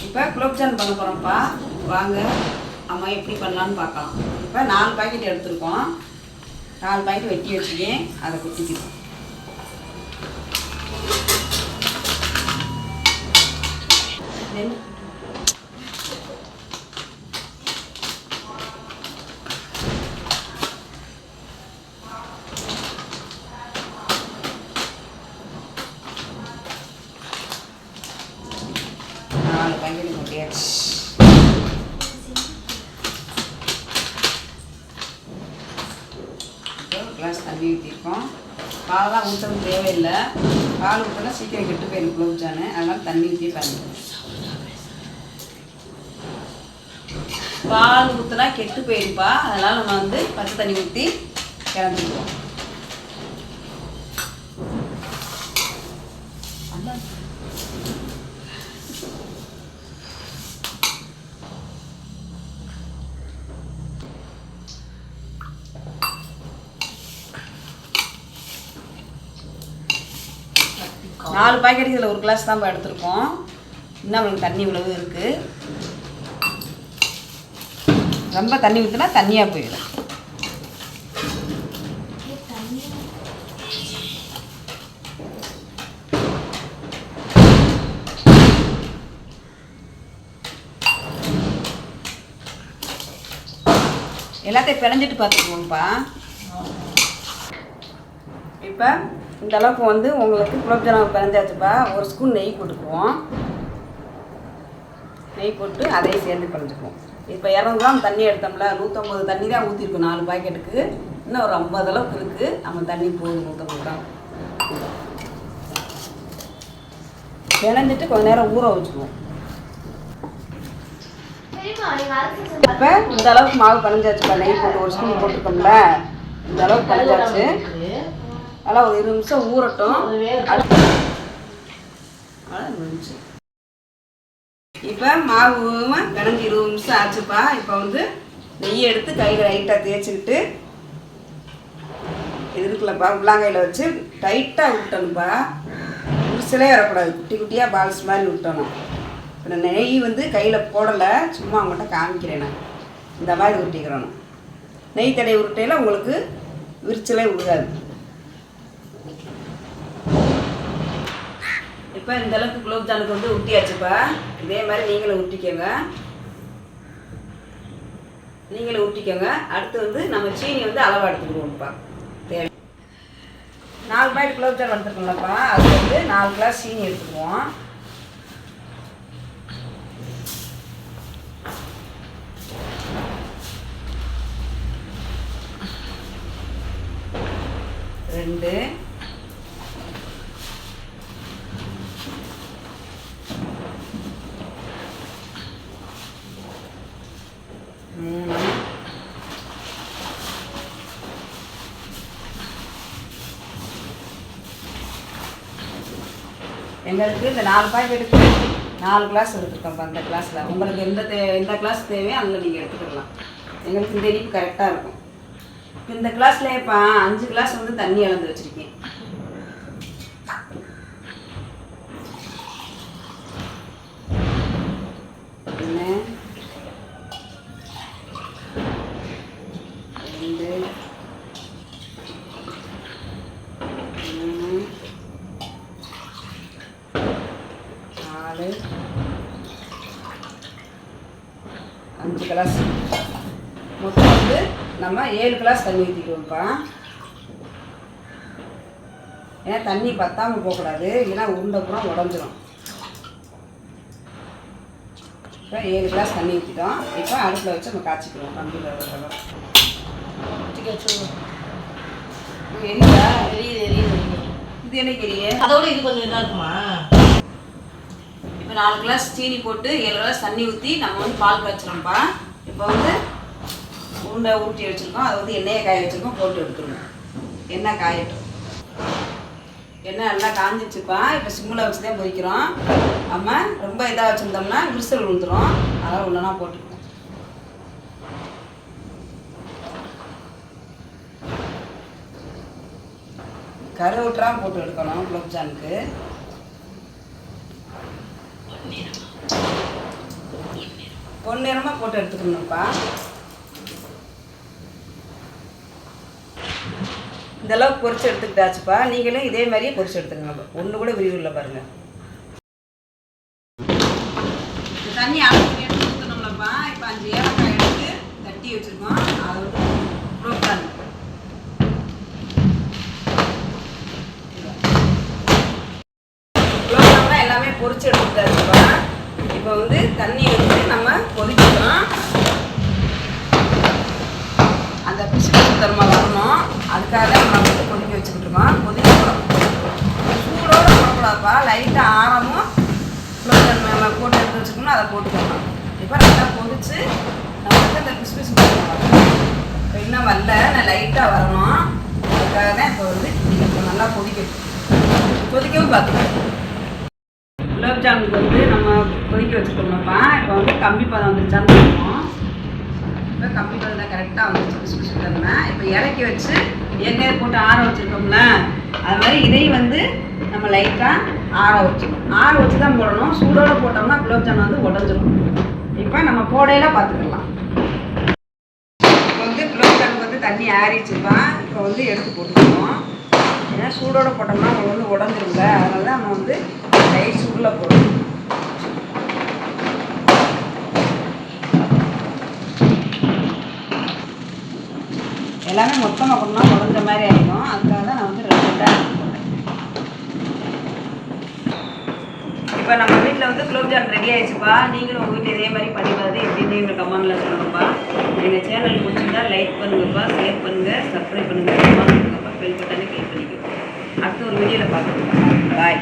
இப்போ குலோப்ஜான் பண்ண போகிறோம்ப்பா. வாங்க அம்மா எப்படி பண்ணலான்னு பார்க்கலாம். இப்போ 4 பாக்கெட் எடுத்துருக்கோம். 4 பாக்கெட் வெட்டி வச்சுக்கேன். அதை குத்திக்கிறோம். கிளாஸ் தண்ணி ஊற்றிருக்கோம். பாலெலாம் ஊற்றணும் தேவையில்லை. பால் ஊற்றினா சீக்கிரம் கெட்டு போயிடும் குலோப்ஜானு. அதனால் தண்ணி ஊற்றி பயன்படுத்தும். பால் ஊற்றினா கெட்டு போயிருப்பா. அதனால் நம்ம வந்து பச்சை தண்ணி ஊற்றி கிளம்பிடுவோம். 4 பாக்கெட்டுக்கு இதில் 1 கிளாஸ் தான் எடுத்துருக்கோம். இன்னும் அவங்களுக்கு தண்ணி இவ்வளவு இருக்குது. ரொம்ப தண்ணி ஊற்றினா தண்ணியாக போயிடும். எல்லாத்தையும் பிணைஞ்சிட்டு பார்த்துக்குவோம்ப்பா. இப்போ இந்த அளவுக்கு வந்து உங்களுக்கு குலோப்ஜாமுன் பிணைஞ்சாச்சுப்பா. 1 ஸ்பூன் நெய் போட்டுக்குவோம். நெய் போட்டு அதையும் சேர்ந்து பிணைஞ்சிக்குவோம். இப்போ 200 கிராம் தண்ணி எடுத்தோம்ல, 150 தண்ணி தான் ஊற்றிருக்கோம் 4 பாக்கெட்டுக்கு. இன்னும் ஒரு 50 அளவுக்கு இருக்குது. நம்ம தண்ணி போதும் 150 கிராம். பிணைஞ்சிட்டு கொஞ்சம் நேரம் ஊற வச்சுக்குவோம். இப்போ இந்த அளவுக்கு மாவு பிணைஞ்சாச்சுப்பா. நெய் போட்டு 1 ஸ்பூன் போட்டுருக்கோம்ல, இந்த அளவுக்கு பிணைஞ்சாச்சு. அதெல்லாம் ஒரு 20 நிமிஷம் ஊறட்டும். இப்போ மாவு பிணைஞ்சி 20 நிமிஷம் ஆச்சுப்பா. இப்போ வந்து நெய்யை எடுத்து கையில் லைட்டாக தேய்ச்சிக்கிட்டு இது இருக்குல்லப்பா, உள்ளாங்கையில் வச்சு டைட்டாக விட்டணும்ப்பா. உரிசலே வரக்கூடாது. குட்டி குட்டியாக பால்ஸ் மாதிரி விட்டணும். இப்போ நெய் வந்து கையில் போடலை, சும்மா அவங்கள்ட்ட காமிக்கிறேன். நான் இந்த மாதிரி உருட்டிக்கிறணும். நெய் தடவை உருட்டையில் உங்களுக்கு விரிச்சலே விழுகாது. இப்போ இந்த அளவுக்கு குலோப்ஜாமுக்கு வந்து ஊட்டியாச்சுப்பா. இதே மாதிரி நீங்களும் ஊட்டிக்கோங்க. அடுத்து வந்து நம்ம சீனி வந்து அளவாக எடுத்துக்கிடுவோம்ப்பா. தேவை 4 பாக்கெட் குலோப்ஜாமுன் எடுத்துக்கோங்களப்பா. அது வந்து 4 கிளாஸ் சீனி எடுத்துக்குவோம். ரெண்டு, 3, எங்களுக்கு இந்த 4 பாக்கெட்டுக்கு 4 கிளாஸ் எடுத்துருக்கோம்ப்பா. அந்த கிளாஸில் உங்களுக்கு எந்த கிளாஸ் தேவையோ அதில் நீங்கள் எடுத்துக்கலாம். எங்களுக்கு இந்த இனிப்பு கரெக்டாக இருக்கும். இந்த கிளாஸ்லேயேப்பா 5 கிளாஸ் வந்து தண்ணி அளந்து வச்சுருக்கேன். அஞ்சு கிளாஸ் மொத்தம் வந்து நம்ம 7 கிளாஸ் தண்ணி ஊற்றிக்குவோம்ப்பா. ஏன்னா தண்ணி பத்தாமல் போகக்கூடாது, இல்லைன்னா உருண்டைப்புறம் உடஞ்சிரும். இப்போ 7 கிளாஸ் தண்ணி ஊற்றிட்டோம். இப்போ அடுப்பில் வச்சு நம்ம காய்ச்சிக்குவோம். கம்பியில் எரியுதா? எரியுது. இது என்ன எரிய? அதோட இது கொஞ்சம் இதாக இருக்குமா? இப்போ 4 கிளாஸ் சீனி போட்டு 7 கிளாஸ் தண்ணி ஊற்றி நம்ம வந்து பால் காய்ச்சிரோம்ப்பா. இப்போ வந்து உருண்டை ஊற்றி வச்சுருக்கோம். அதை வந்து எண்ணெயை காய வச்சுருக்கோம். போட்டு எடுத்துருவோம். எண்ணெய் காயட்டும். எண்ணெய் நல்லா காஞ்சிச்சுப்பா. இப்போ சிம்மில் வச்சு தான் பொரிக்கிறோம். நம்ம ரொம்ப இதாக வச்சுருந்தோம்னா விரிசல் விழுந்துடும். அதெல்லாம் ஒன்றுனா போட்டுருக்கோம். கருவட்டுறாம போட்டு எடுக்கணும் குலோப்ஜாமுக்கு. பொன்னிறமாக போட்டு எடுத்துக்கணும்ப்பா. இந்தளவுக்கு பொரிச்சு எடுத்துக்கிட்டாச்சுப்பா. நீங்களும் இதே மாதிரியே பொரிச்சு எடுத்துக்கணும். ஒன்று கூட விரிவு இல்லை பாருங்கள். தண்ணி ஆஃப் எடுத்து ஊற்றணும்லப்பா. இப்போ 5 ஏலக்காய் எடுத்து தட்டி வச்சுருக்கோம். அதை வந்து குலோப்ஜான் எல்லாமே பொரிச்சு எடுத்துக்கிட்டாச்சுப்பா. இப்போ வந்து தண்ணி வந்து நம்ம கொதிக்கிறோம். அந்த பிசு பிசு தன்மை வரணும். அதுக்காக நம்ம வந்து கொதிக்க வச்சுக்கிட்டு இருக்கோம். கொதிக்கணும், சூடோடு போடக்கூடாதுப்பா. லைட்டாக ஆரமும் குலோப்ஜான் போட்டு எடுத்து வச்சுக்கணும். அதை போட்டுக்கணும். இப்போ நல்லா கொதிச்சு நம்ம வந்து அந்த பிசு பிசு போடணும். இப்போ இன்னும் வரல, நான் லைட்டாக வரணும். அதுக்காக தான் இப்போ வந்து இப்போ நல்லா கொதிக்கவும் பார்த்துக்கணும். குலோப்ஜாமுக்கு வந்து நம்ம கொதிக்க வச்சுக்கோங்கப்பா. இப்போ வந்து கம்பி பதம் வந்துருச்சான்னு பார்ப்போம். இப்போ கம்பி பதம் தான் கரெக்டாக வந்துருச்சு. பிசு பிசு தருமே. இப்போ இறக்கி வச்சு எண்ணெய் போட்டு ஆற வச்சுருக்கோம்ல, அது மாதிரி இதையும் வந்து நம்ம லைட்டாக ஆற வச்சு தான் போடணும். சூடோடு போட்டோம்னா குலோப்ஜாம் வந்து உடஞ்சிடும். இப்போ நம்ம போடையில் பார்த்துக்கலாம். இப்போ வந்து குலோப்ஜாமுக்கு வந்து தண்ணி ஆறிடுச்சுப்பா. இப்போ வந்து எடுத்து போட்டுக்கணும். ஏன்னா சூடோடு போட்டோம்னா அவங்க வந்து உடஞ்சிருங்க. அதனால தான் நம்ம வந்து லைட் சூடில் போடணும். எல்லாமே மொத்தமாக போட்டோம்னா உடஞ்ச மாதிரி ஆகிடும். அதுக்காக தான் நான் வந்து 2 எடுத்து போட்டேன். இப்போ நம்ம வீட்டில் வந்து குலோப்ஜாம் ரெடி ஆகிடுச்சுப்பா. நீங்களும் உங்கள் வீட்டில் இதே மாதிரி பண்ணி பார்த்து எப்படின்னு எங்கள் கமெண்டில் சொல்லுங்கப்பா. எங்கள் சேனல் பிடிச்சிருந்தா லைக் பண்ணுங்கப்பா, ஷேர் பண்ணுங்கள், சப்ஸ்கிரைப் பண்ணுங்கள், கமெண்ட் பண்ணுங்கப்பா, பெல் பட்டனை கிளிக் பண்ணிக்கோங்க. அடுத்த ஒரு வீடியோவில் பார்த்துக்கலாம். பாய்.